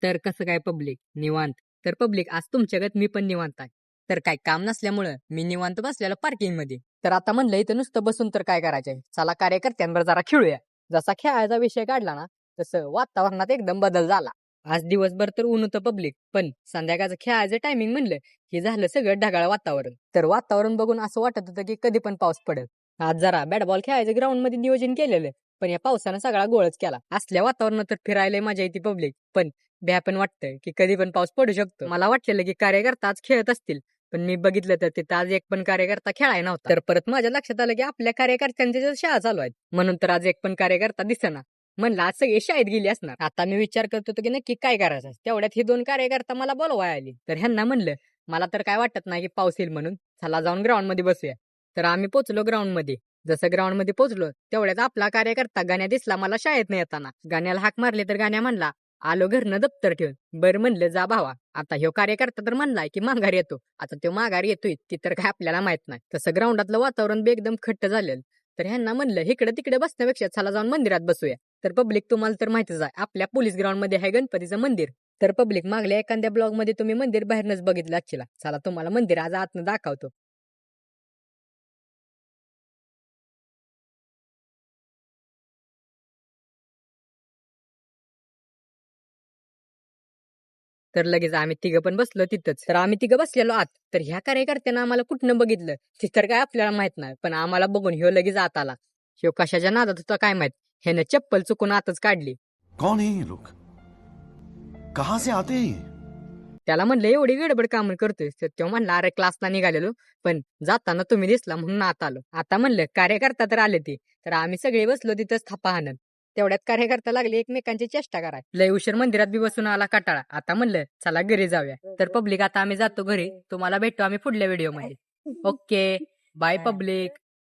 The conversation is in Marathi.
तर कसं काय पब्लिक निवांत? तर पब्लिक आज तुमच्यागत मी पण निवांत आहे. तर काय काम नसल्यामुळं मी निवांत बसलेलो पार्किंग मध्ये. तर आता म्हणलं इथं नुसतं बसून तर काय करायचंय, चला कार्यकर्त्यांवर जरा खेळूया. जसा खेळायचा विषय काढला ना, तसं वातावरणात एकदम बदल झाला. आज दिवसभर तर ऊन होतं पब्लिक, पण संध्याकाळचं खेळायचं टायमिंग म्हणलं की झालं सगळं ढगाळ वातावरण. तर वातावरण बघून असं वाटत होतं की कधी पण पाऊस पडेल. आज जरा बॅट बॉल खेळायचं ग्राउंड मध्ये नियोजन केलेलं, पण या पावसानं सगळा गोळच केला. असल्या वातावरणात तर फिरायला मजा येते पब्लिक, पण भ्या पण वाटतंय की कधी पण पाऊस पडू शकतो. मला वाटलेलं की कार्यकर्ता आज खेळत असतील, पण मी बघितलं तर तिथं आज एक पण कार्यकर्ता खेळाय नव्हता. तर परत माझ्या लक्षात आलं की आपल्या कार्यकर्त्यांच्या ज्या शाळा चालू आहेत, म्हणून तर आज एक पण कार्यकर्ता दिसेना. म्हणलं आज सगळी शाळेत गेली असणार. आता मी विचार करत होतो की नक्की काय करायचं. तेवढ्यात हे 2 कार्यकर्ता मला बोलवाय आली. तर ह्यांना म्हणलं, मला तर काय वाटत नाही की पाऊस येईल म्हणून. चला जाऊन ग्राउंड मध्ये बसूया. तर आम्ही पोहोचलो ग्राउंड मध्ये. जसं ग्राउंड मध्ये पोहोचलो तेवढ्यात आपला कार्यकर्ता गाण्या दिसला मला शाळेत येताना. गाण्याला हाक मारली तर गाण्या म्हणला, आलो घरनं दप्तर ठेवून. बरं म्हणलं जा भावा. आता ह्यो कार्यकर्ता तर म्हणलाय की माघारी येतो. आता तो माघारी येतोय ती तर काय आपल्याला माहित नाही. तसं ग्राउंडातलं वातावरण बी एकदम खट्ट झालेलं. तर ह्यांना म्हणलं इकडे तिकडे बसण्यापेक्षा चला जाऊन मंदिरात बसूया. तर पब्लिक तुम्हाला तर माहितीच आहे आपल्या पोलीस ग्राउंड मध्ये आहे गणपतीचं मंदिर. तर पब्लिक मागल्या एखाद्या ब्लॉग मध्ये तुम्ही मंदिर बाहेरनच बघितलं असशील. चला तुम्हाला मंदिर आज आतनं दाखवतो. तर लगेच आम्ही तिघं पण बसलो तिथंच. तर आम्ही तिघं बसलेलो आत. तर ह्या कार्यकर्त्यानं आम्हाला कुठनं बघितलं ते तर काय आपल्याला माहित नाही. पण आम्हाला बघून ह्यो लगेच आत आला. ह्यो कशाच्या नादात होता काय माहित. ह्यानं चप्पल चुकून आतच काढली. कौन है ये लोग? कहां से आते हैं ये? त्याला म्हणलं एवढी गडबड का म्हणून करतोय. तर तो म्हणला अरे क्लासला निघालेलो, पण जाताना तुम्ही दिसला म्हणून आत आलो. आता म्हणलं कार्यकर्ता तर आले ते. तर आम्ही सगळे बसलो तिथंच थापा हाणत. तेवढ्यात कार्यकर्ता लागले एकमेकांची चेष्टा कराय. लय उशीर मंदिरात बी बसून आला कटाळा. आता म्हणलं चला घरी जाऊया. तर पब्लिक आता आम्ही जातो घरी. तुम्हाला भेटतो आम्ही पुढल्या व्हिडिओ मध्ये. Okay by public.